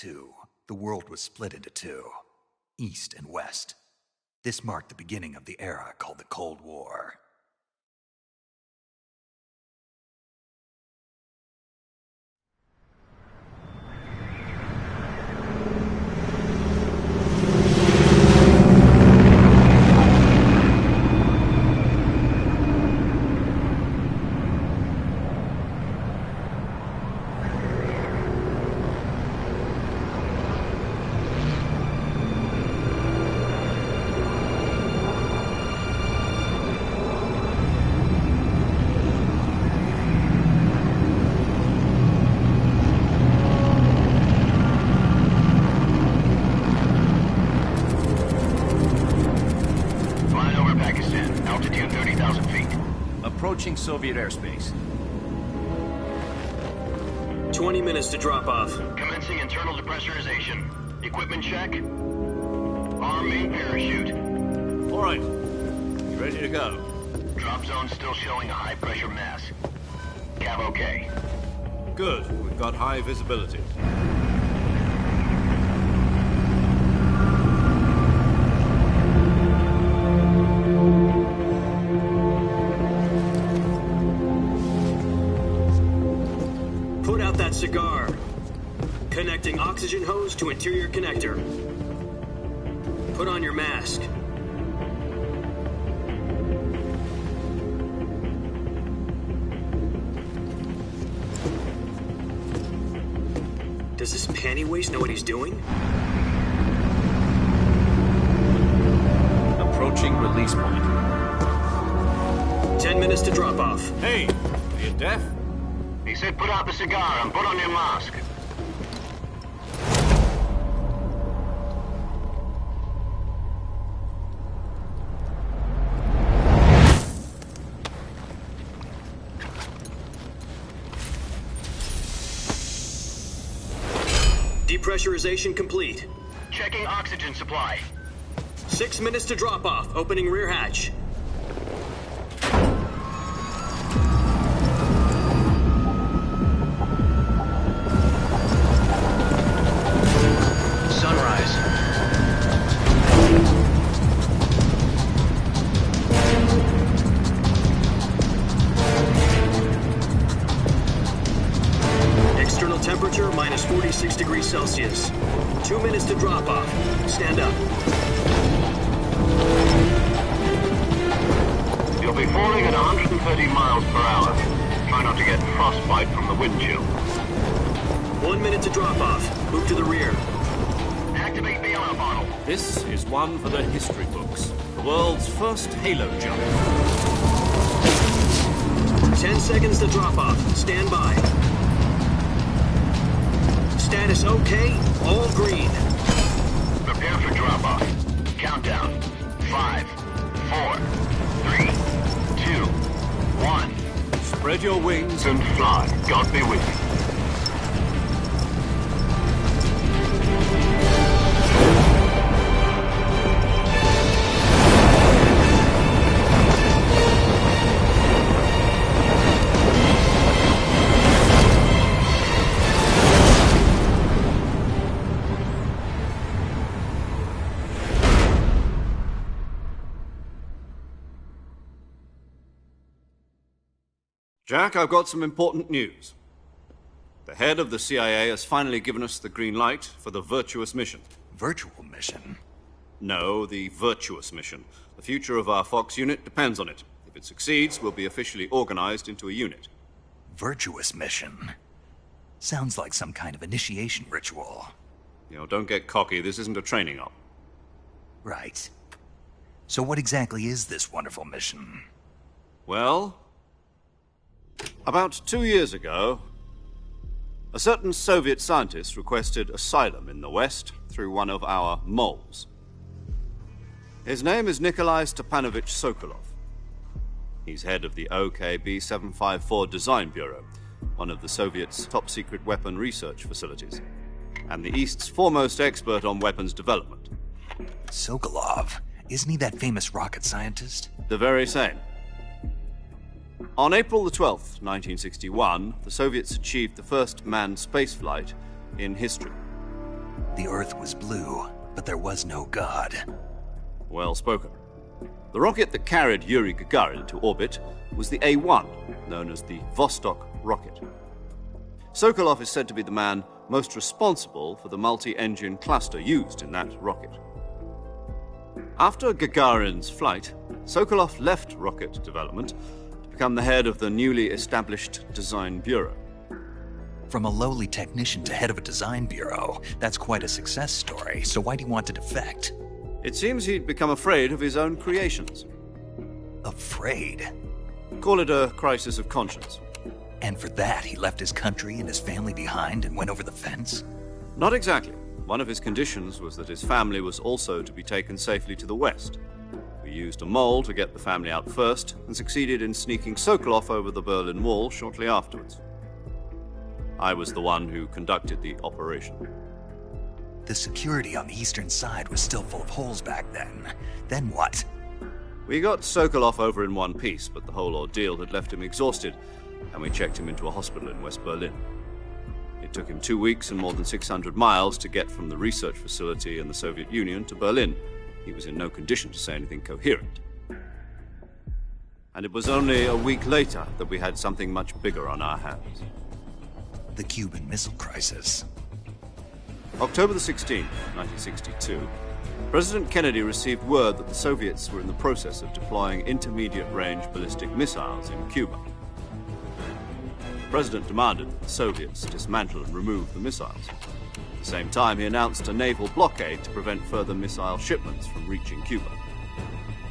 II, the world was split into two, East and West. This marked the beginning of the era called the Cold War. Approaching Soviet airspace. 20 minutes to drop off. Commencing internal depressurization. Equipment check. Arm main parachute. All right. You ready to go? Drop zone still showing a high pressure mass. Cav okay. Good. We've got high visibility. Cigar. Connecting oxygen hose to interior connector. Put on your mask. Does this panty waste know what he's doing? Approaching release point. 10 minutes to drop off. Hey, are you deaf? He said put out the cigar and put on your mask. Depressurization complete. Checking oxygen supply. 6 minutes to drop off. Opening rear hatch. Temperature minus 46 degrees Celsius. 2 minutes to drop off. Stand up. You'll be falling at 130 miles per hour. Try not to get frostbite from the wind chill. 1 minute to drop off. Move to the rear. Activate the yellow bottle. This is one for the history books. The world's first halo jump. 10 seconds to drop off. Stand by. Status okay, all green. Prepare for drop-off. Countdown. 5, 4, 3, 2, 1. Spread your wings And fly. God be with you. Jack, I've got some important news. The head of the CIA has finally given us the green light for the Virtuous mission. Virtual mission? No, the Virtuous mission. The future of our Fox unit depends on it. If it succeeds, we'll be officially organized into a unit. Virtuous mission? Sounds like some kind of initiation ritual. You know, don't get cocky. This isn't a training op. Right. So what exactly is this wonderful mission? Well, about 2 years ago, a certain Soviet scientist requested asylum in the West through one of our moles. His name is Nikolai Stepanovich Sokolov. He's head of the OKB-754 Design Bureau, one of the Soviets' top-secret weapon research facilities, and the East's foremost expert on weapons development. Sokolov? Isn't he that famous rocket scientist? The very same. On April the 12th, 1961, the Soviets achieved the first manned spaceflight in history. The Earth was blue, but there was no God. Well spoken. The rocket that carried Yuri Gagarin to orbit was the A-1, known as the Vostok rocket. Sokolov is said to be the man most responsible for the multi-engine cluster used in that rocket. After Gagarin's flight, Sokolov left rocket development to become the head of the newly established Design Bureau. From a lowly technician to head of a design bureau, that's quite a success story, so why'd he want to defect? It seems he'd become afraid of his own creations. Afraid? Call it a crisis of conscience. And for that, he left his country and his family behind and went over the fence? Not exactly. One of his conditions was that his family was also to be taken safely to the west. We used a mole to get the family out first, and succeeded in sneaking Sokolov over the Berlin Wall shortly afterwards. I was the one who conducted the operation. The security on the eastern side was still full of holes back then. Then what? We got Sokolov over in one piece, but the whole ordeal had left him exhausted, and we checked him into a hospital in West Berlin. It took him 2 weeks and more than 600 miles to get from the research facility in the Soviet Union to Berlin. He was in no condition to say anything coherent. And it was only a week later that we had something much bigger on our hands. The Cuban Missile Crisis. October the 16th, 1962, President Kennedy received word that the Soviets were in the process of deploying intermediate-range ballistic missiles in Cuba. The President demanded that the Soviets dismantle and remove the missiles. At the same time, he announced a naval blockade to prevent further missile shipments from reaching Cuba.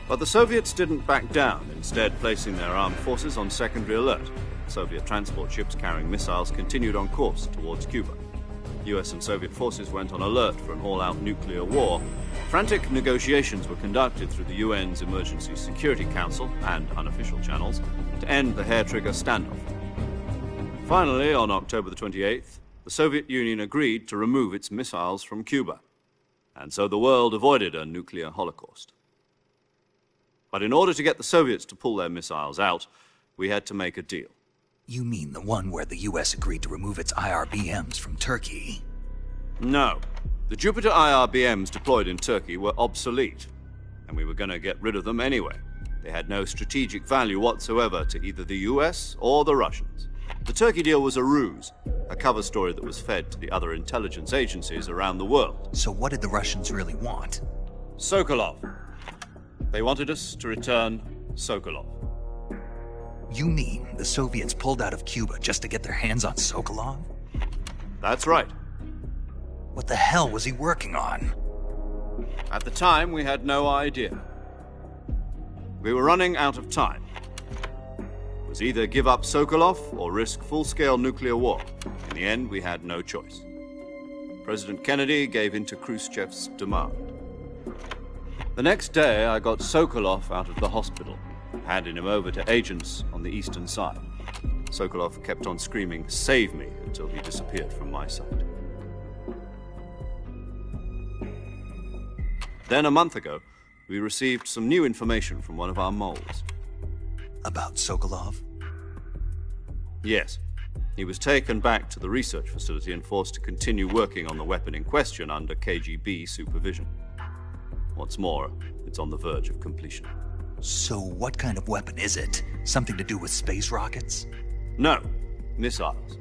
But the Soviets didn't back down, instead placing their armed forces on secondary alert. Soviet transport ships carrying missiles continued on course towards Cuba. US and Soviet forces went on alert for an all-out nuclear war. Frantic negotiations were conducted through the UN's Emergency Security Council and unofficial channels to end the hair-trigger standoff. Finally, on October the 28th, the Soviet Union agreed to remove its missiles from Cuba, and so the world avoided a nuclear holocaust. But in order to get the Soviets to pull their missiles out, we had to make a deal. You mean the one where the US agreed to remove its IRBMs from Turkey? No. The Jupiter IRBMs deployed in Turkey were obsolete, and we were going to get rid of them anyway. They had no strategic value whatsoever to either the US or the Russians. The Turkey deal was a ruse, a cover story that was fed to the other intelligence agencies around the world. So what did the Russians really want? Sokolov. They wanted us to return Sokolov. You mean the Soviets pulled out of Cuba just to get their hands on Sokolov? That's right. What the hell was he working on? At the time, we had no idea. We were running out of time. It was either give up Sokolov or risk full-scale nuclear war. In the end, we had no choice. President Kennedy gave in to Khrushchev's demand. The next day, I got Sokolov out of the hospital, handing him over to agents on the eastern side. Sokolov kept on screaming, "Save me," until he disappeared from my sight. Then, a month ago, we received some new information from one of our moles. About Sokolov? Yes. He was taken back to the research facility and forced to continue working on the weapon in question under KGB supervision. What's more, it's on the verge of completion. So what kind of weapon is it? Something to do with space rockets? No, missiles.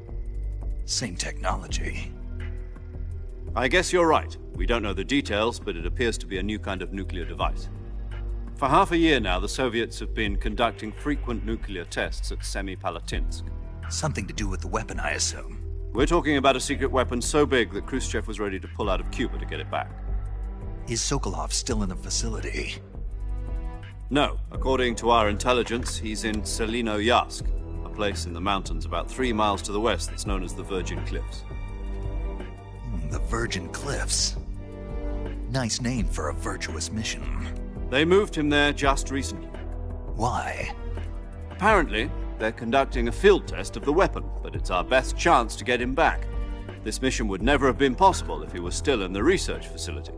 Same technology. I guess you're right. We don't know the details, but it appears to be a new kind of nuclear device. For half a year now, the Soviets have been conducting frequent nuclear tests at Semipalatinsk. Something to do with the weapon, I assume. We're talking about a secret weapon so big that Khrushchev was ready to pull out of Cuba to get it back. Is Sokolov still in the facility? No. According to our intelligence, he's in Selinoyarsk, a place in the mountains about 3 miles to the west that's known as the Virgin Cliffs. The Virgin Cliffs. Nice name for a virtuous mission. They moved him there just recently. Why? Apparently, they're conducting a field test of the weapon, but it's our best chance to get him back. This mission would never have been possible if he was still in the research facility.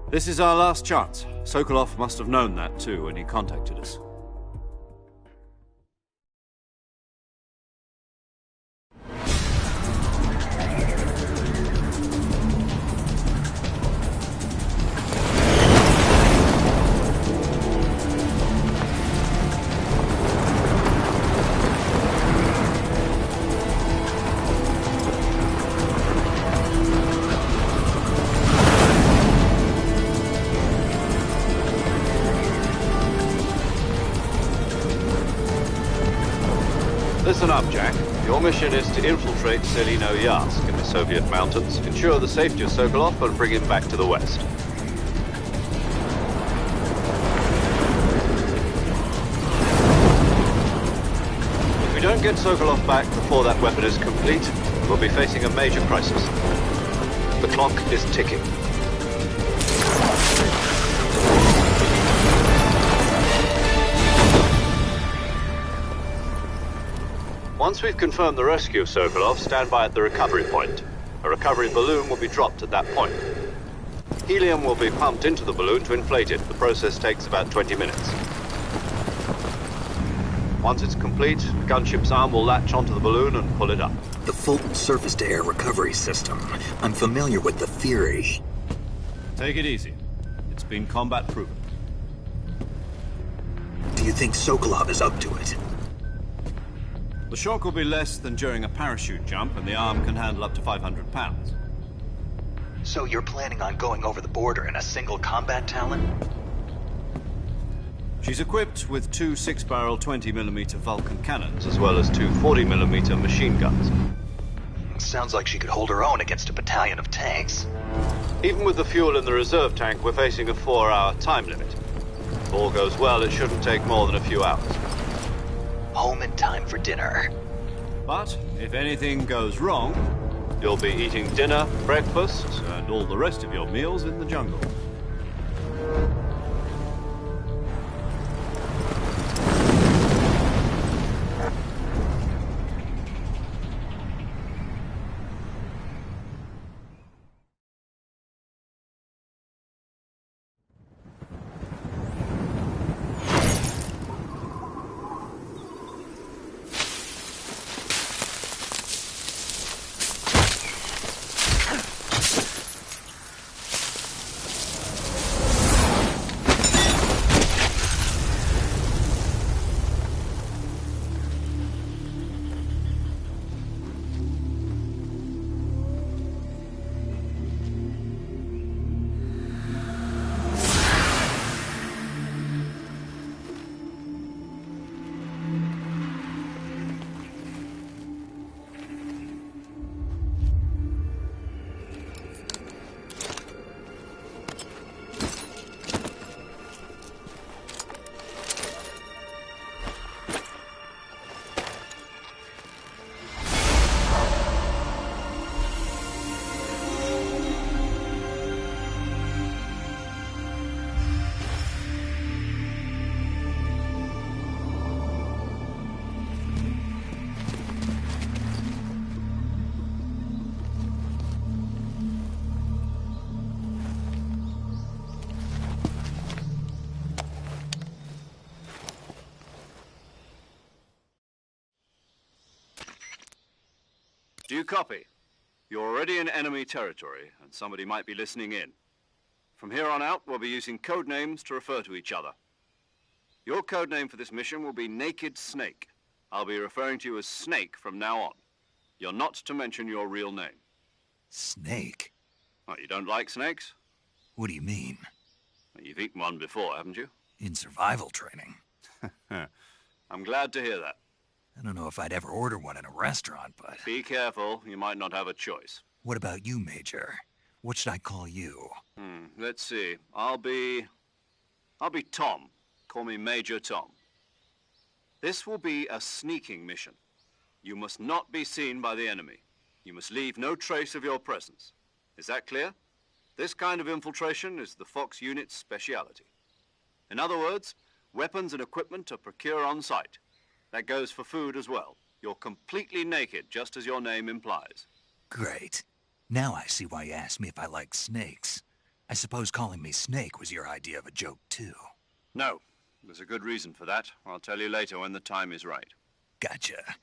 This is our last chance. Sokolov must have known that too when he contacted us. Your mission is to infiltrate Selino Yask in the Soviet mountains, ensure the safety of Sokolov, and bring him back to the west. If we don't get Sokolov back before that weapon is complete, we'll be facing a major crisis. The clock is ticking. Once we've confirmed the rescue of Sokolov, stand by at the recovery point. A recovery balloon will be dropped at that point. Helium will be pumped into the balloon to inflate it. The process takes about 20 minutes. Once it's complete, the gunship's arm will latch onto the balloon and pull it up. The Fulton surface-to-air recovery system. I'm familiar with the theory. Take it easy. It's been combat-proven. Do you think Sokolov is up to it? The shock will be less than during a parachute jump, and the arm can handle up to 500 pounds. So you're planning on going over the border in a single combat Talon? She's equipped with two 6-barrel 20mm Vulcan cannons, as well as two 40mm machine guns. Sounds like she could hold her own against a battalion of tanks. Even with the fuel in the reserve tank, we're facing a 4-hour time limit. If all goes well, it shouldn't take more than a few hours. Home in time for dinner. But if anything goes wrong, you'll be eating dinner, breakfast, and all the rest of your meals in the jungle. Do you copy? You're already in enemy territory, and somebody might be listening in. From here on out, we'll be using code names to refer to each other. Your code name for this mission will be Naked Snake. I'll be referring to you as Snake from now on. You're not to mention your real name. Snake? Oh, you don't like snakes? What do you mean? Well, you've eaten one before, haven't you? In survival training. I'm glad to hear that. I don't know if I'd ever order one in a restaurant, but... Be careful, you might not have a choice. What about you, Major? What should I call you? Let's see. I'll be Tom. Call me Major Tom. This will be a sneaking mission. You must not be seen by the enemy. You must leave no trace of your presence. Is that clear? This kind of infiltration is the Fox unit's speciality. In other words, weapons and equipment are procured on site. That goes for food as well. You're completely naked, just as your name implies. Great. Now I see why you asked me if I like snakes. I suppose calling me Snake was your idea of a joke, too. No. There's a good reason for that. I'll tell you later when the time is right. Gotcha.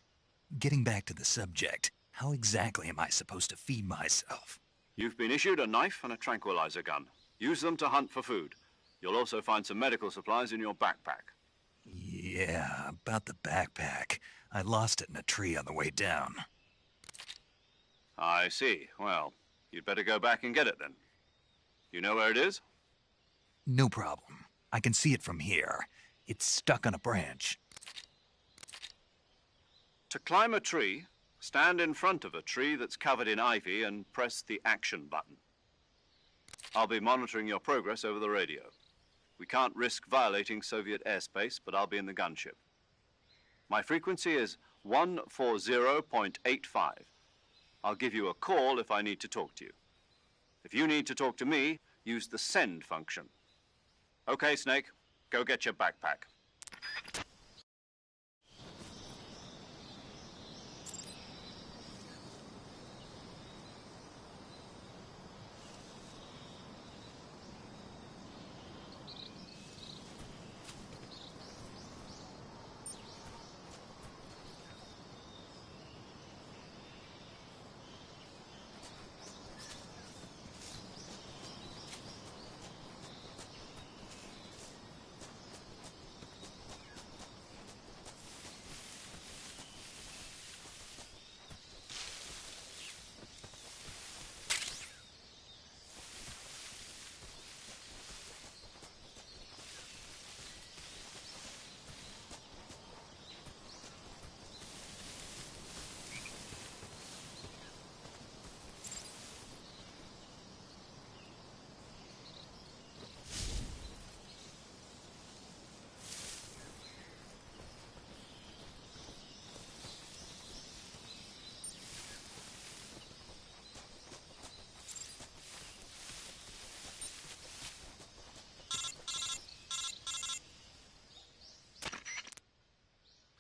Getting back to the subject, how exactly am I supposed to feed myself? You've been issued a knife and a tranquilizer gun. Use them to hunt for food. You'll also find some medical supplies in your backpack. Yeah, about the backpack. I lost it in a tree on the way down. I see. Well, you'd better go back and get it then. You know where it is? No problem. I can see it from here. It's stuck on a branch. To climb a tree, Stand in front of a tree that's covered in ivy and press the action button. I'll be monitoring your progress over the radio. We can't risk violating Soviet airspace, but I'll be in the gunship. My frequency is 140.85. I'll give you a call if I need to talk to you. If you need to talk to me, use the send function. Okay, Snake, go get your backpack.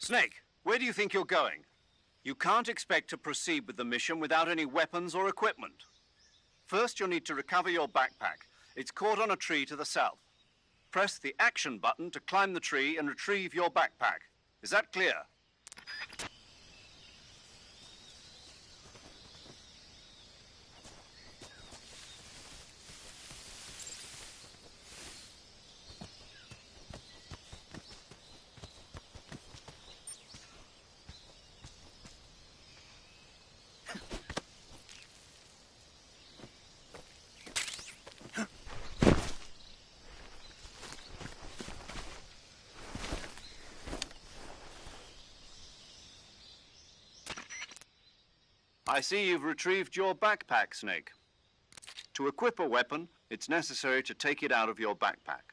Snake, where do you think you're going? You can't expect to proceed with the mission without any weapons or equipment. First, you'll need to recover your backpack. It's caught on a tree to the south. Press the action button to climb the tree and retrieve your backpack. Is that clear? I see you've retrieved your backpack, Snake. To equip a weapon, it's necessary to take it out of your backpack.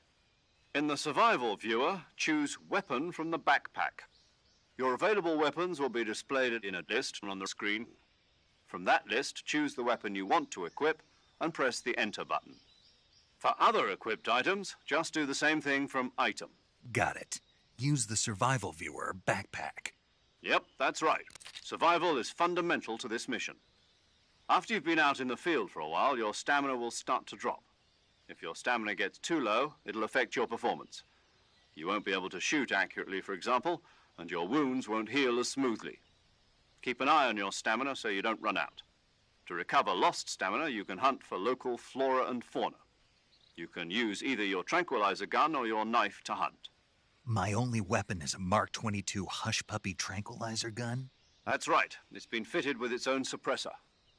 In the survival viewer, choose Weapon from the backpack. Your available weapons will be displayed in a list on the screen. From that list, choose the weapon you want to equip and press the Enter button. For other equipped items, just do the same thing from Item. Got it. Use the survival viewer backpack. Yep, that's right. Survival is fundamental to this mission. After you've been out in the field for a while, your stamina will start to drop. If your stamina gets too low, it'll affect your performance. You won't be able to shoot accurately, for example, and your wounds won't heal as smoothly. Keep an eye on your stamina so you don't run out. To recover lost stamina, you can hunt for local flora and fauna. You can use either your tranquilizer gun or your knife to hunt. My only weapon is a Mark 22 Hush Puppy tranquilizer gun? That's right. It's been fitted with its own suppressor.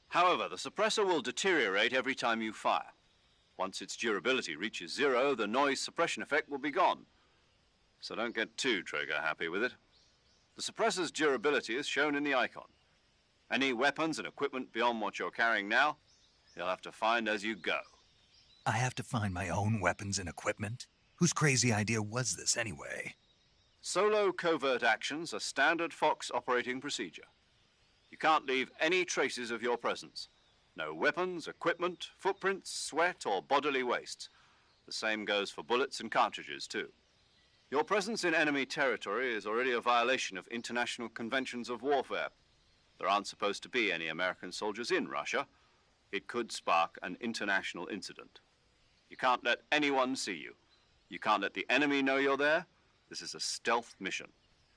However, the suppressor will deteriorate every time you fire. Once its durability reaches 0, the noise suppression effect will be gone. So don't get too trigger-happy with it. The suppressor's durability is shown in the icon. Any weapons and equipment beyond what you're carrying now, you'll have to find as you go. I have to find my own weapons and equipment? Whose crazy idea was this, anyway? Solo covert actions are standard Fox operating procedure. You can't leave any traces of your presence. No weapons, equipment, footprints, sweat, or bodily waste. The same goes for bullets and cartridges, too. Your presence in enemy territory is already a violation of international conventions of warfare. There aren't supposed to be any American soldiers in Russia. It could spark an international incident. You can't let anyone see you. You can't let the enemy know you're there. This is a stealth mission.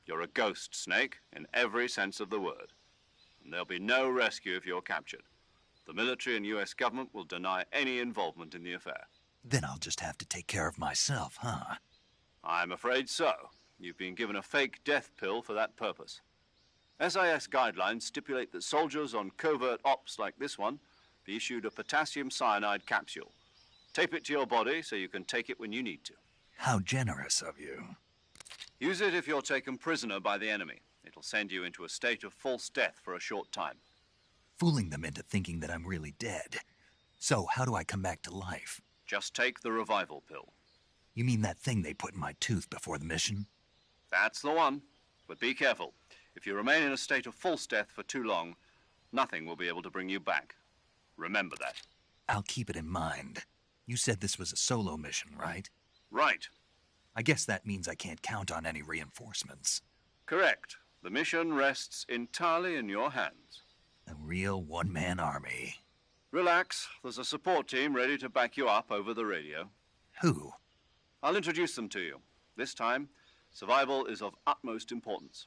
You're a ghost, Snake, in every sense of the word. And there'll be no rescue if you're captured. The military and U.S. government will deny any involvement in the affair. Then I'll just have to take care of myself, huh? I'm afraid so. You've been given a fake death pill for that purpose. SIS guidelines stipulate that soldiers on covert ops like this one be issued a potassium cyanide capsule. Tape it to your body so you can take it when you need to. How generous of you. Use it if you're taken prisoner by the enemy. It It'll send you into a state of false death for a short time. Fooling them into thinking that I'm really dead. So, how do I come back to life? Just take the revival pill. You mean that thing they put in my tooth before the mission? That's the one. But be careful. If you remain in a state of false death for too long, nothing will be able to bring you back. Remember that. I'll keep it in mind. You said this was a solo mission, right? Right. I guess that means I can't count on any reinforcements. Correct. The mission rests entirely in your hands. A real one-man army. Relax. There's a support team ready to back you up over the radio. Who? I'll introduce them to you. This time, survival is of utmost importance.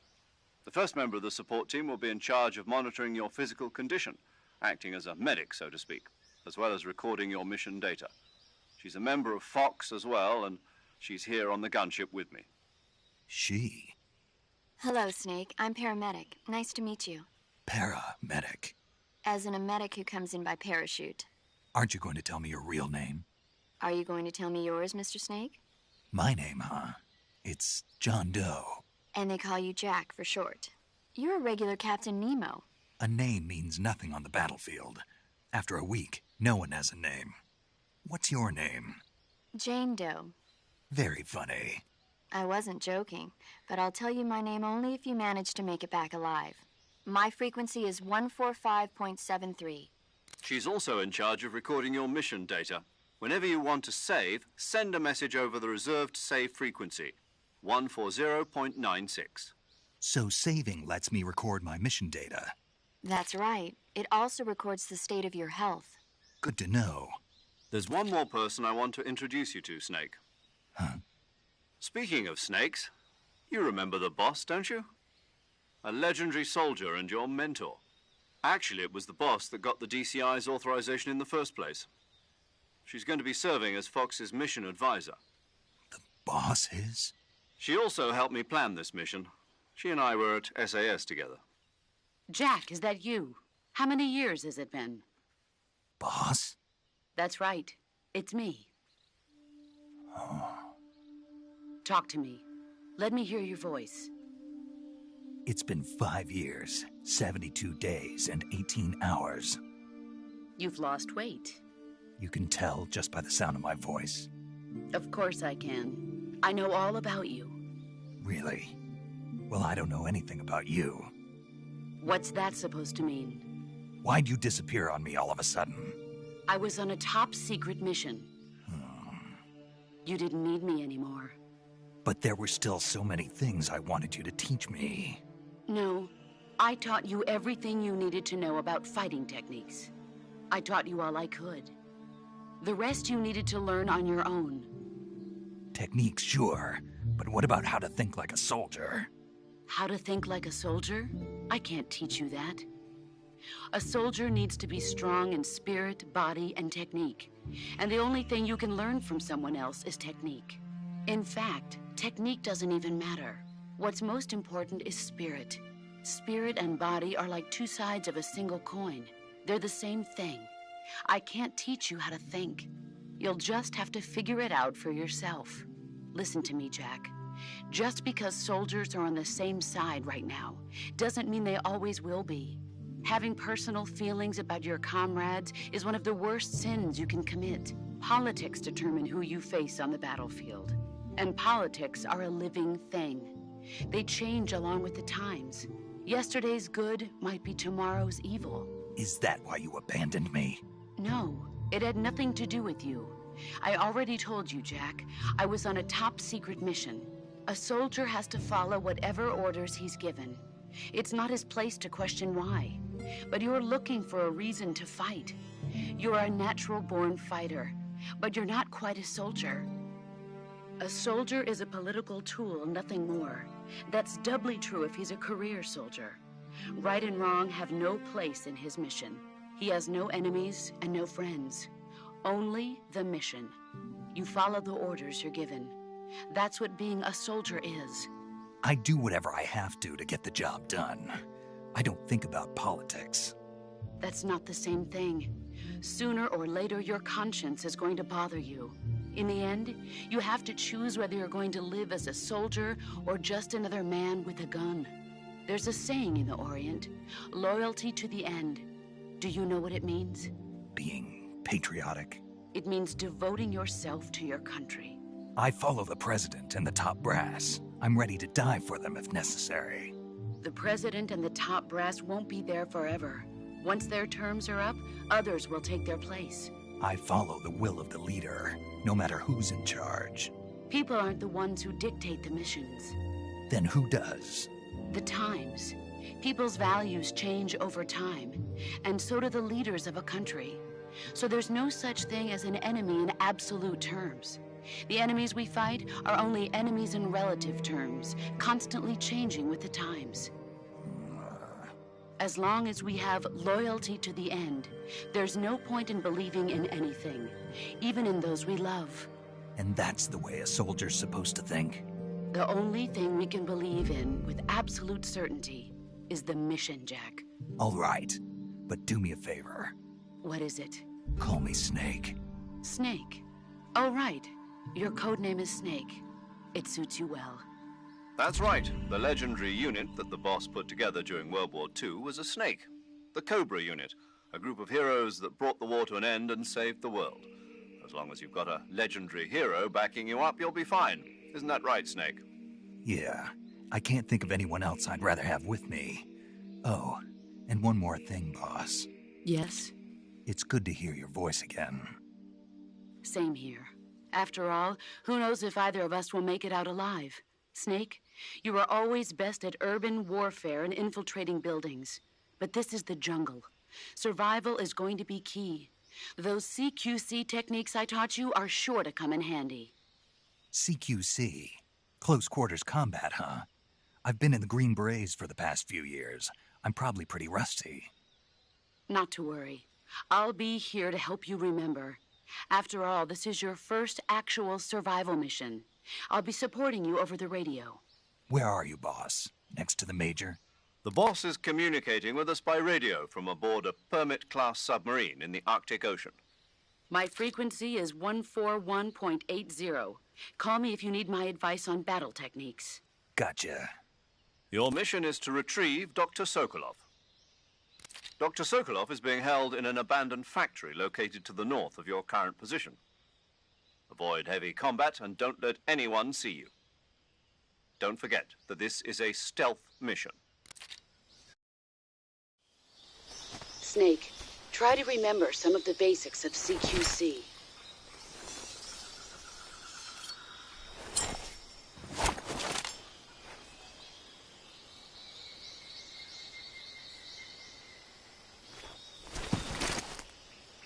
The first member of the support team will be in charge of monitoring your physical condition, acting as a medic, so to speak, as well as recording your mission data. She's a member of Fox as well, and she's here on the gunship with me. She? Hello, Snake. I'm paramedic. Nice to meet you. Paramedic. As in a medic who comes in by parachute. Aren't you going to tell me your real name? Are you going to tell me yours, Mr. Snake? My name, huh? It's John Doe. And they call you Jack for short. You're a regular Captain Nemo. A name means nothing on the battlefield. After a week, no one has a name. What's your name? Jane Doe. Very funny. I wasn't joking, but I'll tell you my name only if you manage to make it back alive. My frequency is 145.73. She's also in charge of recording your mission data. Whenever you want to save, send a message over the reserved save frequency, 140.96. So saving lets me record my mission data. That's right. It also records the state of your health. Good to know. There's one more person I want to introduce you to, Snake. Huh? Speaking of snakes, you remember the boss, don't you? A legendary soldier and your mentor. Actually, it was the boss that got the DCI's authorization in the first place. She's going to be serving as Fox's mission advisor. The boss is? She also helped me plan this mission. She and I were at SAS together. Jack, is that you? How many years has it been? Boss? That's right. It's me. Oh. Talk to me. Let me hear your voice. It's been 5 years, 72 days, and 18 hours. You've lost weight. You can tell just by the sound of my voice. Of course I can. I know all about you. Really? Well, I don't know anything about you. What's that supposed to mean? Why'd you disappear on me all of a sudden? I was on a top-secret mission. You didn't need me anymore. But there were still so many things I wanted you to teach me. No, I taught you everything you needed to know about fighting techniques. I taught you all I could. The rest you needed to learn on your own. Techniques, sure. But what about how to think like a soldier? How to think like a soldier? I can't teach you that. A soldier needs to be strong in spirit, body, and technique. And the only thing you can learn from someone else is technique. In fact, technique doesn't even matter. What's most important is spirit. Spirit and body are like two sides of a single coin. They're the same thing. I can't teach you how to think. You'll just have to figure it out for yourself. Listen to me, Jack. Just because soldiers are on the same side right now doesn't mean they always will be. Having personal feelings about your comrades is one of the worst sins you can commit. Politics determine who you face on the battlefield. And politics are a living thing. They change along with the times. Yesterday's good might be tomorrow's evil. Is that why you abandoned me? No, it had nothing to do with you. I already told you, Jack. I was on a top-secret mission. A soldier has to follow whatever orders he's given. It's not his place to question why. But you're looking for a reason to fight. You're a natural-born fighter, but you're not quite a soldier. A soldier is a political tool, nothing more. That's doubly true if he's a career soldier. Right and wrong have no place in his mission. He has no enemies and no friends. Only the mission. You follow the orders you're given. That's what being a soldier is. I do whatever I have to get the job done. I don't think about politics. That's not the same thing. Sooner or later, your conscience is going to bother you. In the end, you have to choose whether you're going to live as a soldier or just another man with a gun. There's a saying in the Orient, loyalty to the end. Do you know what it means? Being patriotic. It means devoting yourself to your country. I follow the president and the top brass. I'm ready to die for them if necessary. The president and the top brass won't be there forever. Once their terms are up, others will take their place. I follow the will of the leader, no matter who's in charge. People aren't the ones who dictate the missions. Then who does? The times. People's values change over time, and so do the leaders of a country. So there's no such thing as an enemy in absolute terms. The enemies we fight are only enemies in relative terms, constantly changing with the times. As long as we have loyalty to the end, there's no point in believing in anything, even in those we love. And that's the way a soldier's supposed to think? The only thing we can believe in with absolute certainty is the mission, Jack. All right, but do me a favor. What is it? Call me Snake. Snake. Oh, right. Your codename is Snake. It suits you well. That's right. The legendary unit that the boss put together during World War II was a snake. The Cobra unit, a group of heroes that brought the war to an end and saved the world. As long as you've got a legendary hero backing you up, you'll be fine. Isn't that right, Snake? Yeah, I can't think of anyone else I'd rather have with me. Oh, and one more thing, boss. Yes? It's good to hear your voice again. Same here. After all, who knows if either of us will make it out alive? Snake, you are always best at urban warfare and infiltrating buildings. But this is the jungle. Survival is going to be key. Those CQC techniques I taught you are sure to come in handy. CQC? Close quarters combat, huh? I've been in the Green Berets for the past few years. I'm probably pretty rusty. Not to worry. I'll be here to help you remember. After all, this is your first actual survival mission. I'll be supporting you over the radio. Where are you, boss? Next to the Major? The boss is communicating with us by radio from aboard a Permit-class submarine in the Arctic Ocean. My frequency is 141.80. Call me if you need my advice on battle techniques. Gotcha. Your mission is to retrieve Dr. Sokolov. Dr. Sokolov is being held in an abandoned factory located to the north of your current position. Avoid heavy combat and don't let anyone see you. Don't forget that this is a stealth mission. Snake, try to remember some of the basics of CQC.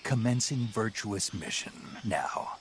Commencing virtuous mission now.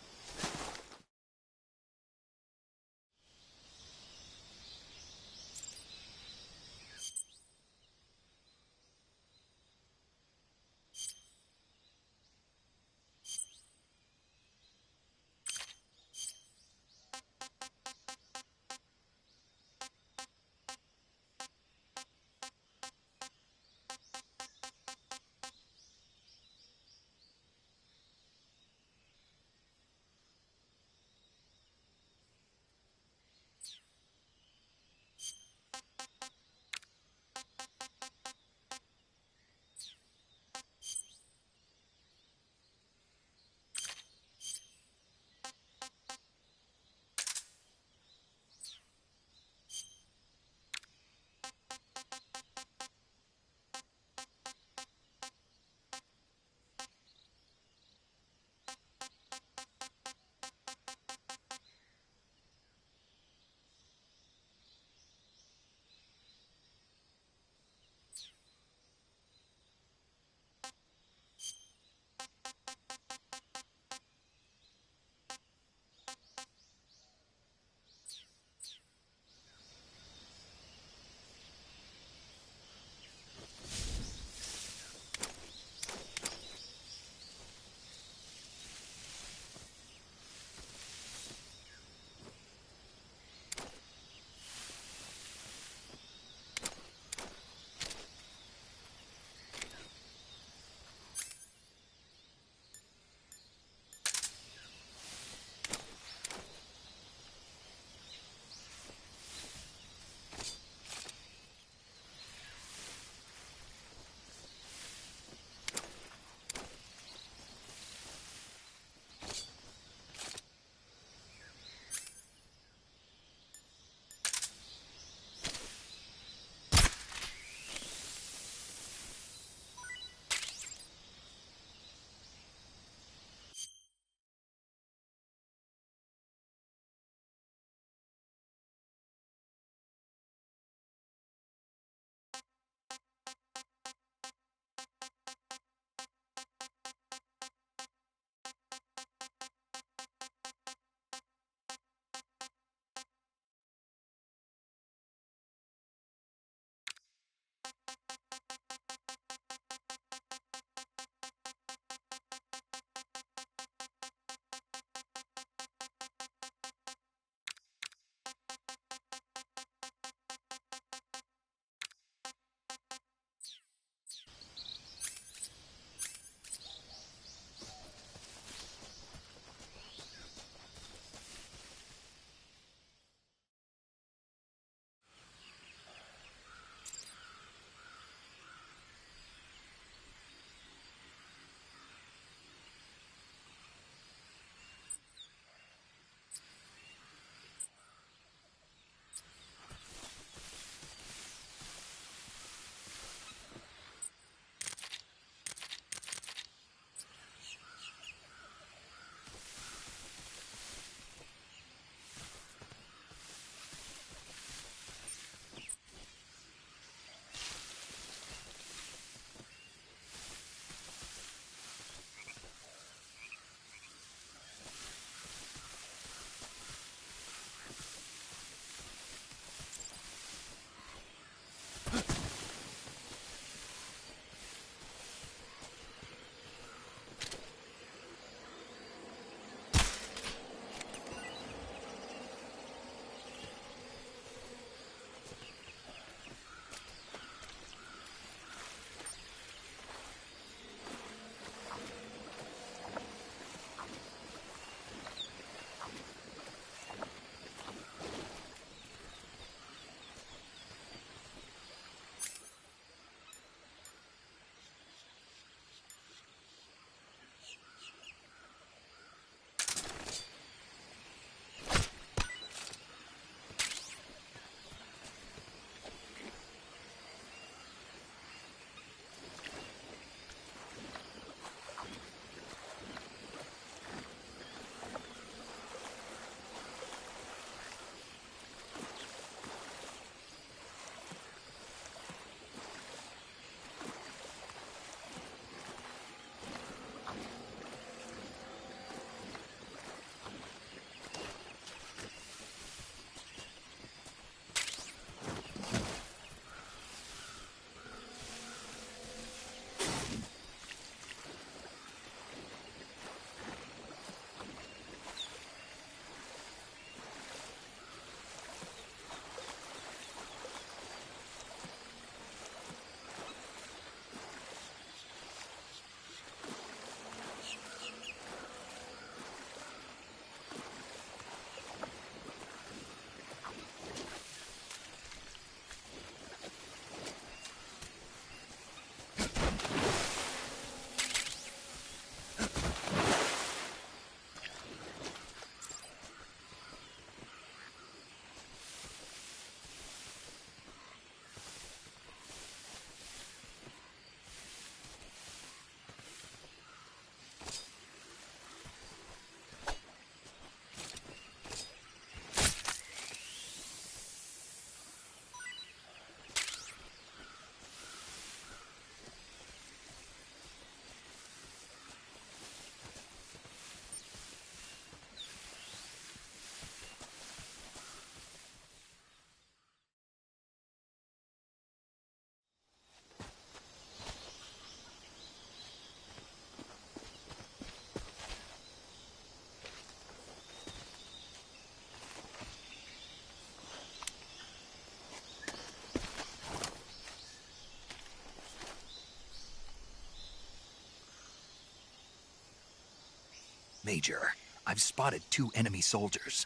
Major, I've spotted 2 enemy soldiers.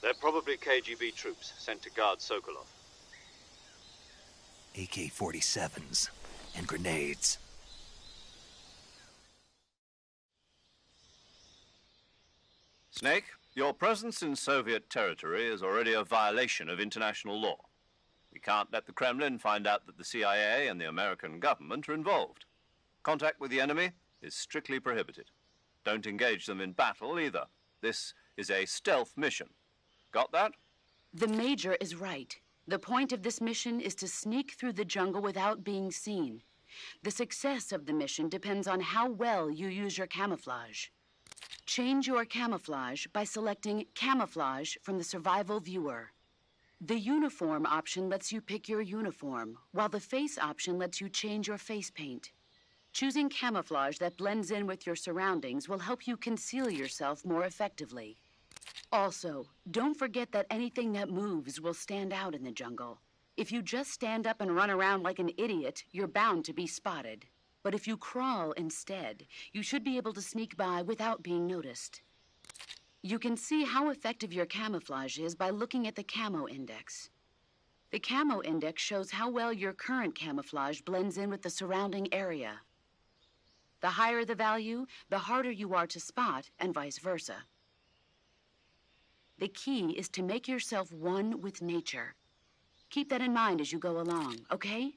They're probably KGB troops sent to guard Sokolov. AK-47s and grenades. Snake, your presence in Soviet territory is already a violation of international law. We can't let the Kremlin find out that the CIA and the American government are involved. Contact with the enemy is strictly prohibited. Don't engage them in battle either. This is a stealth mission. Got that? The Major is right. The point of this mission is to sneak through the jungle without being seen. The success of the mission depends on how well you use your camouflage. Change your camouflage by selecting Camouflage from the Survival Viewer. The Uniform option lets you pick your uniform, while the Face option lets you change your face paint. Choosing camouflage that blends in with your surroundings will help you conceal yourself more effectively. Also, don't forget that anything that moves will stand out in the jungle. If you just stand up and run around like an idiot, you're bound to be spotted. But if you crawl instead, you should be able to sneak by without being noticed. You can see how effective your camouflage is by looking at the Camo Index. The Camo Index shows how well your current camouflage blends in with the surrounding area. The higher the value, the harder you are to spot, and vice versa. The key is to make yourself one with nature. Keep that in mind as you go along, okay?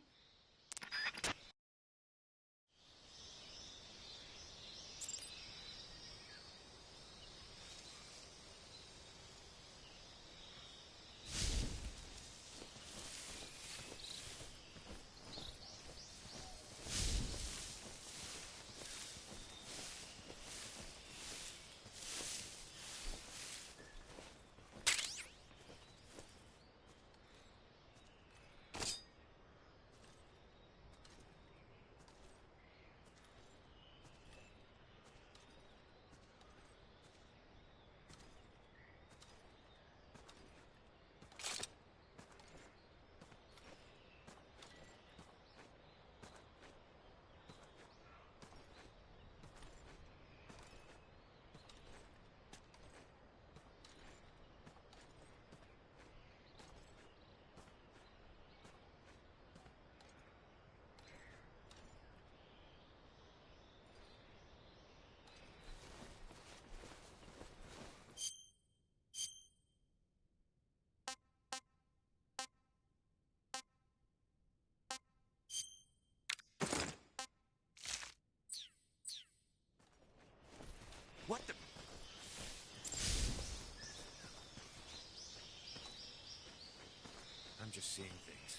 What the? I'm just seeing things.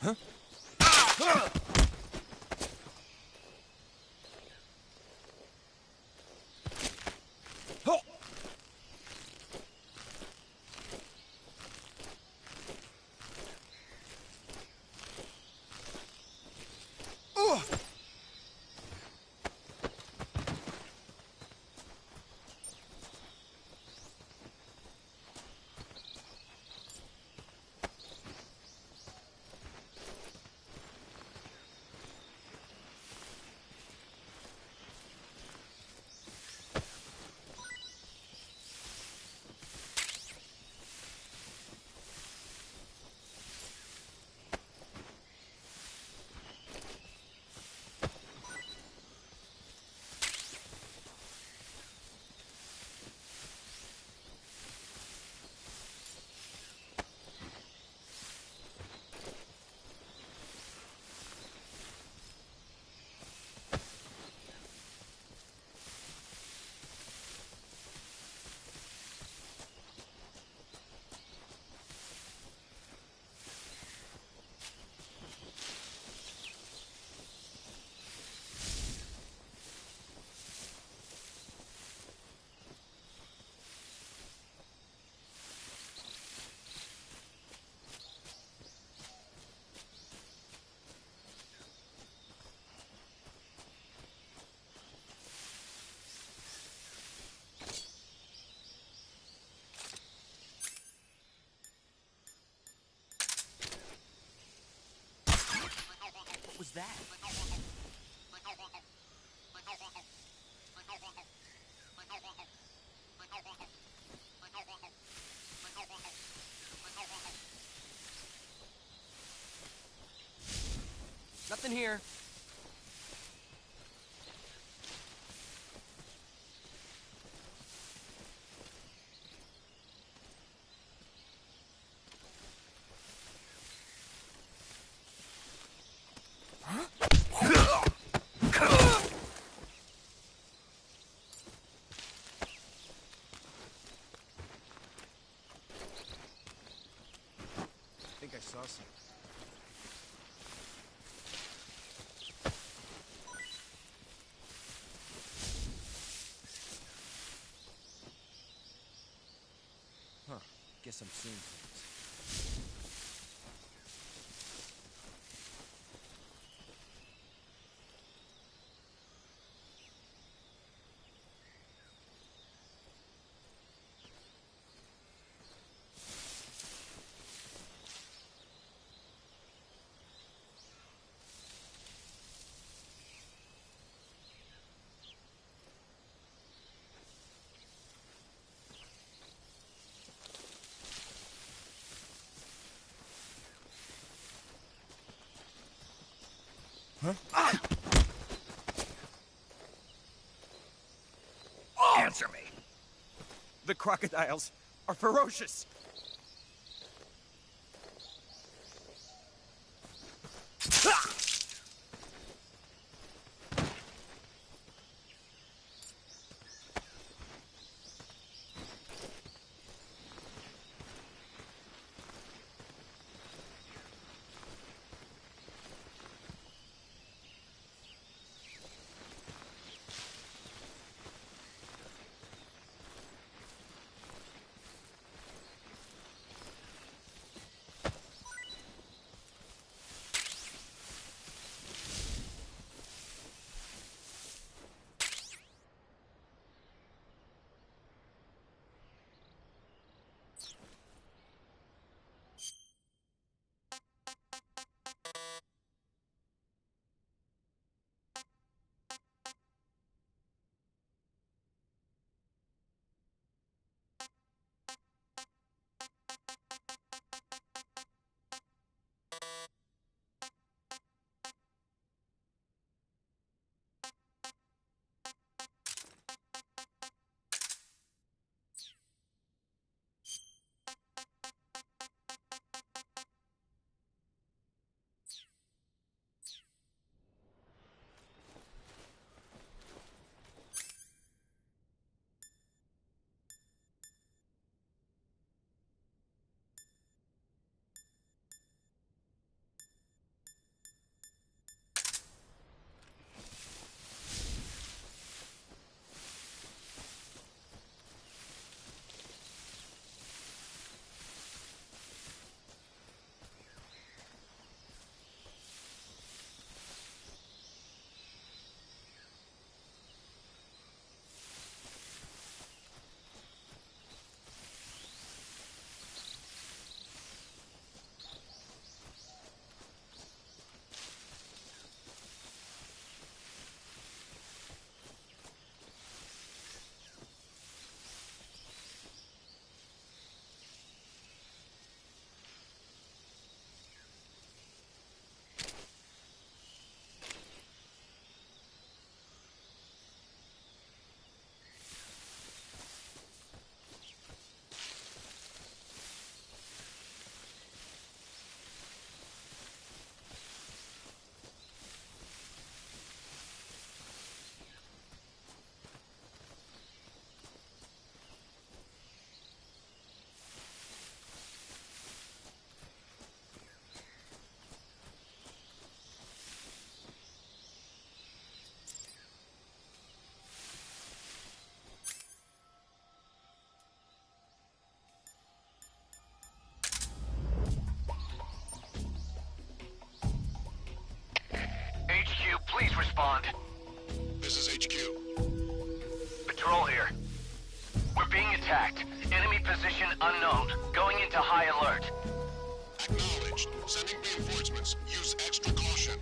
Huh? Ah! here. I think I saw some. Huh. Guess I'm seeing things. Answer me. The crocodiles are ferocious. Please respond. This is HQ. Patrol here. We're being attacked. Enemy position unknown. Going into high alert. Acknowledged. Sending reinforcements. Use extra caution.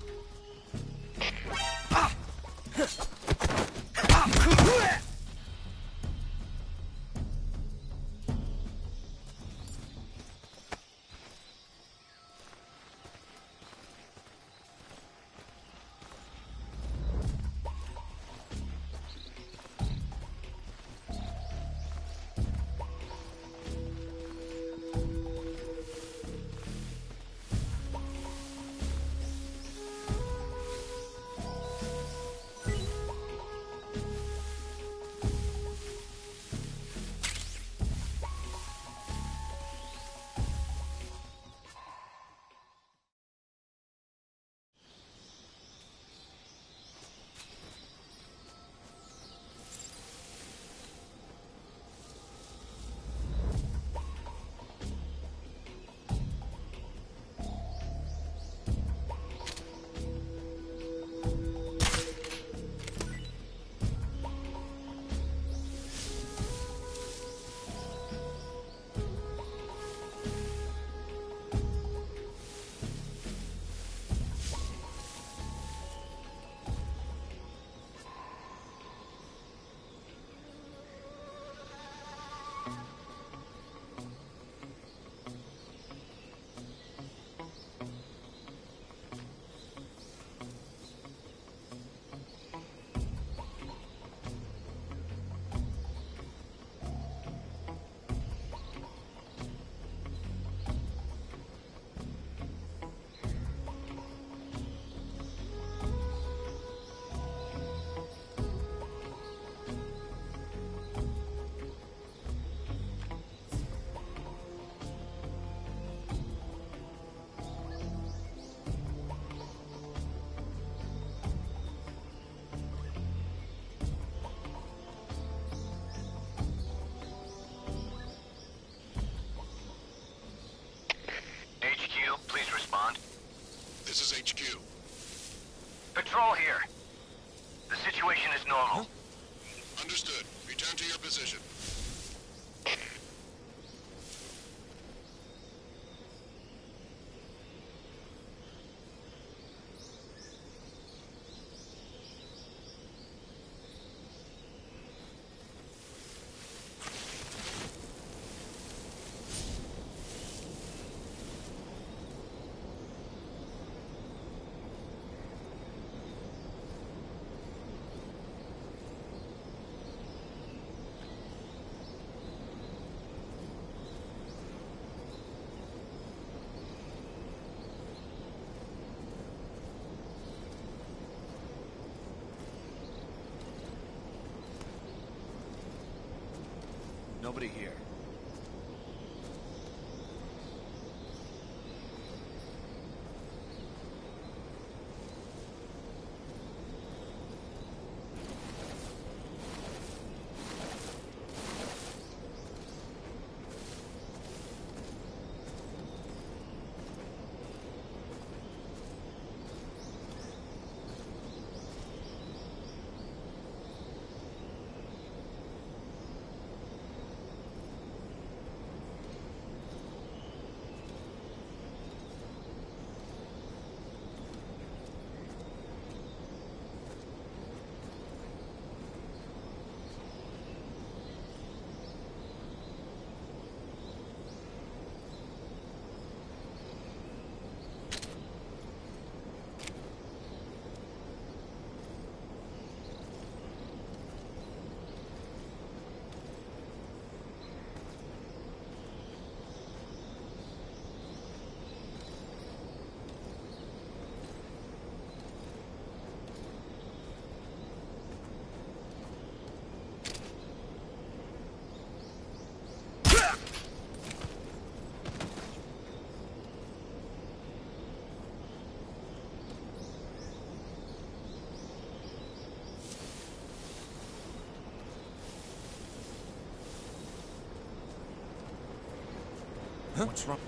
normal. Understood. Return to your position. Nobody here. Huh? What's wrong?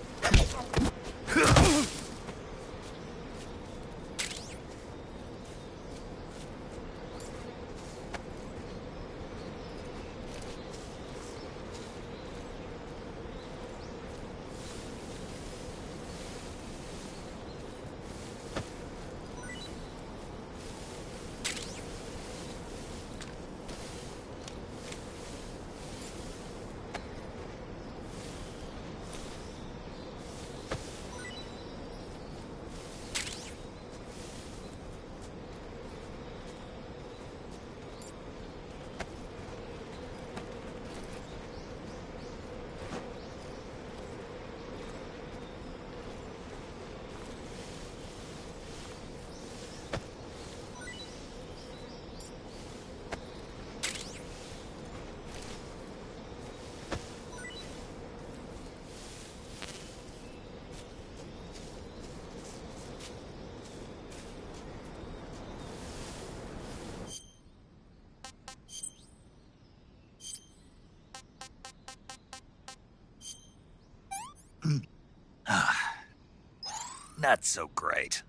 Not so great.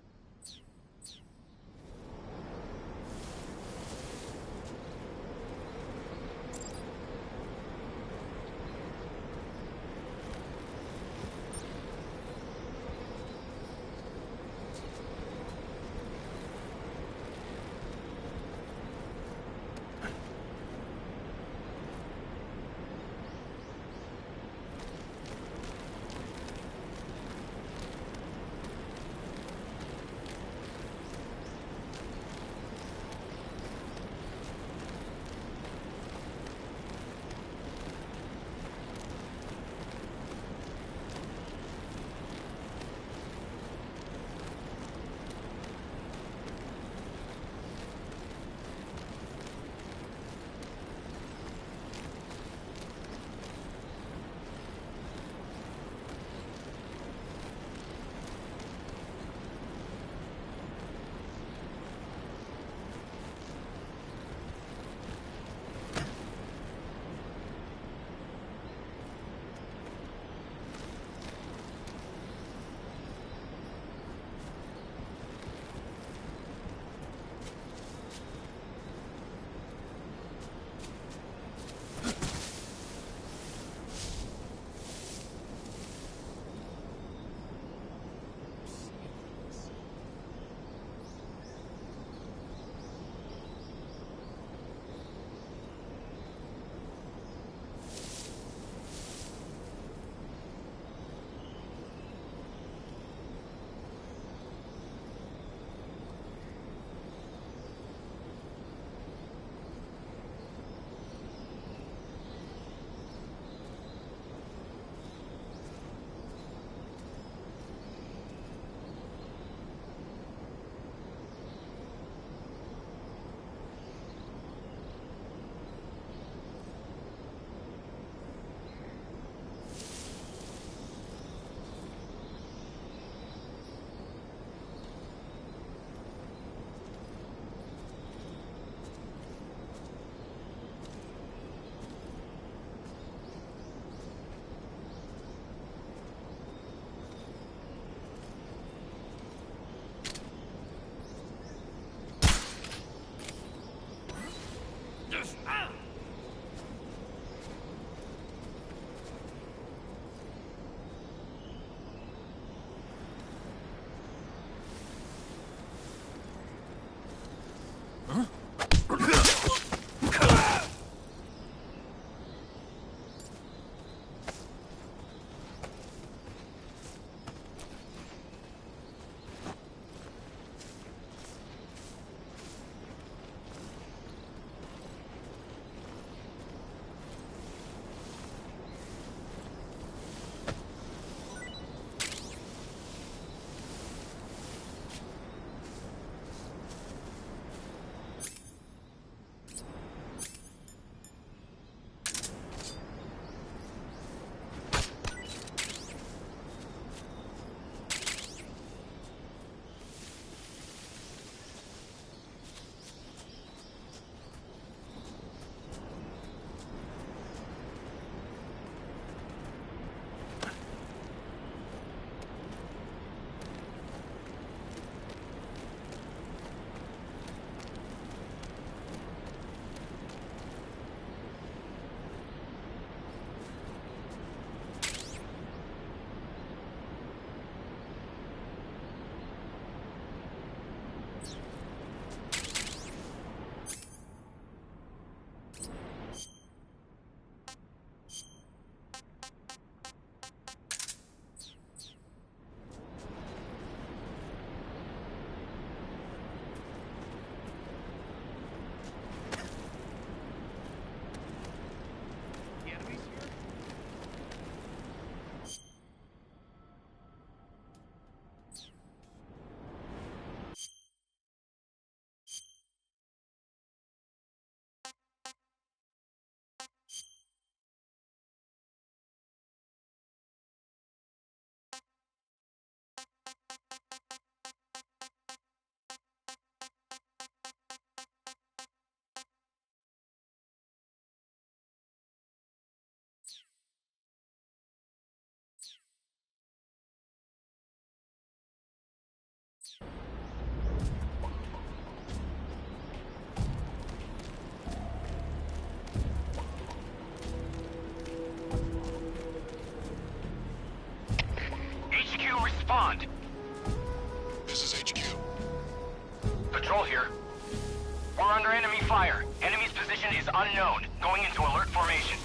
unknown. Going into alert formation.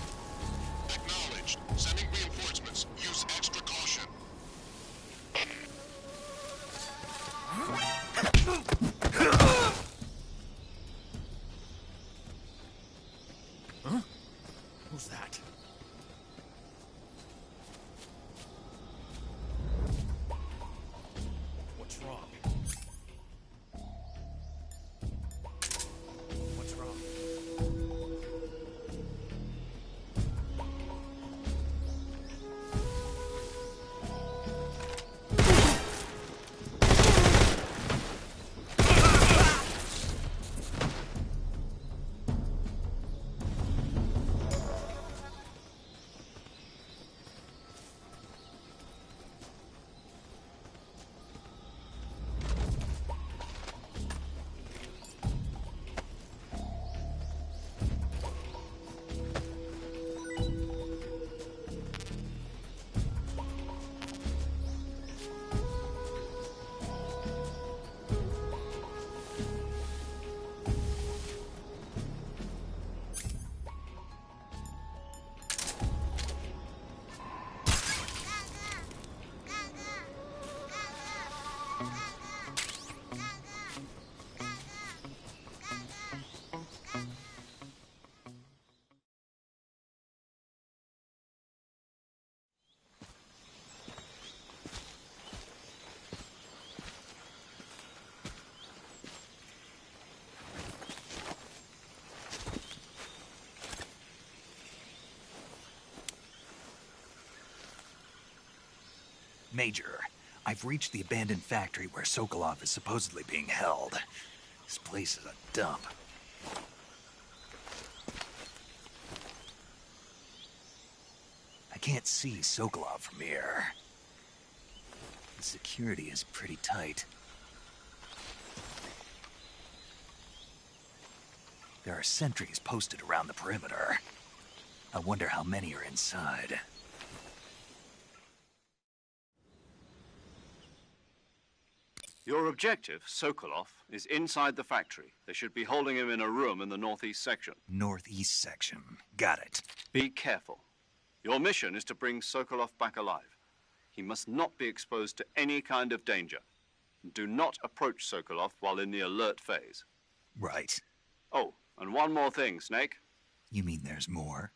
Acknowledged. Sending reinforcements. Use extra caution. Huh? Who's that? What's wrong? What's wrong? Major, I've reached the abandoned factory where Sokolov is supposedly being held. This place is a dump. I can't see Sokolov from here. The security is pretty tight. There are sentries posted around the perimeter. I wonder how many are inside. Your objective, Sokolov, is inside the factory. They should be holding him in a room in the northeast section. Northeast section. Got it. Be careful. Your mission is to bring Sokolov back alive. He must not be exposed to any kind of danger. Do not approach Sokolov while in the alert phase. Right. Oh, and one more thing, Snake. You mean there's more?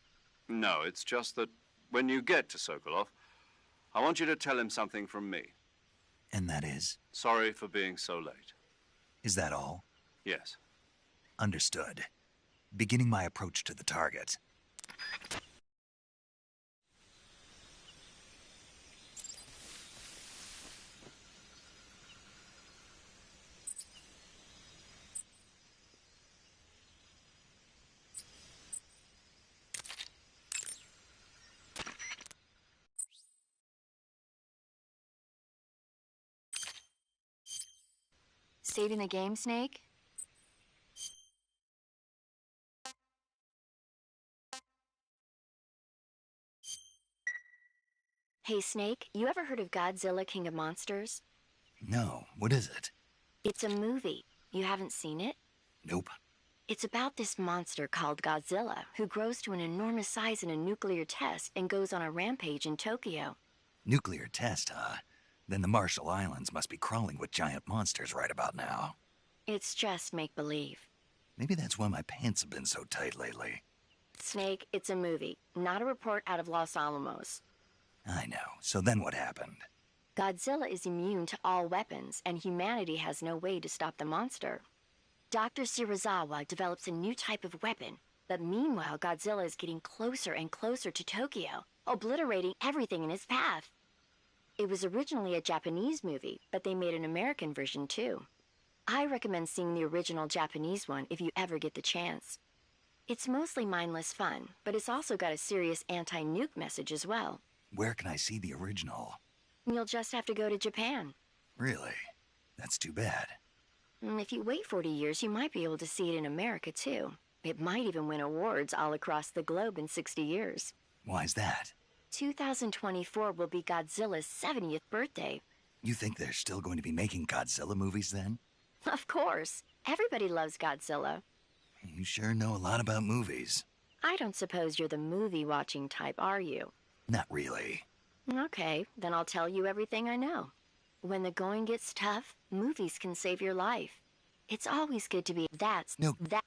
No, it's just that when you get to Sokolov, I want you to tell him something from me. And that is? Sorry for being so late. Is that all? Yes. Understood. Beginning my approach to the target. Saving the game, Snake? Hey, Snake, you ever heard of Godzilla King of Monsters? No, what is it? It's a movie. You haven't seen it? Nope. It's about this monster called Godzilla, who grows to an enormous size in a nuclear test and goes on a rampage in Tokyo. Nuclear test, huh? Then the Marshall Islands must be crawling with giant monsters right about now. It's just make-believe. Maybe that's why my pants have been so tight lately. Snake, it's a movie, not a report out of Los Alamos. I know. So then what happened? Godzilla is immune to all weapons, and humanity has no way to stop the monster. Dr. Shirazawa develops a new type of weapon, but meanwhile Godzilla is getting closer and closer to Tokyo, obliterating everything in his path. It was originally a Japanese movie, but they made an American version too. I recommend seeing the original Japanese one if you ever get the chance. It's mostly mindless fun, but it's also got a serious anti-nuke message as well. Where can I see the original? You'll just have to go to Japan. Really? That's too bad. If you wait 40 years, you might be able to see it in America too. It might even win awards all across the globe in 60 years. Why's that? 2024 will be Godzilla's 70th birthday. You think they're still going to be making Godzilla movies then? Of course. Everybody loves Godzilla. You sure know a lot about movies. I don't suppose you're the movie-watching type, are you? Not really. Okay, then I'll tell you everything I know. When the going gets tough, movies can save your life. It's always good to be... No. That...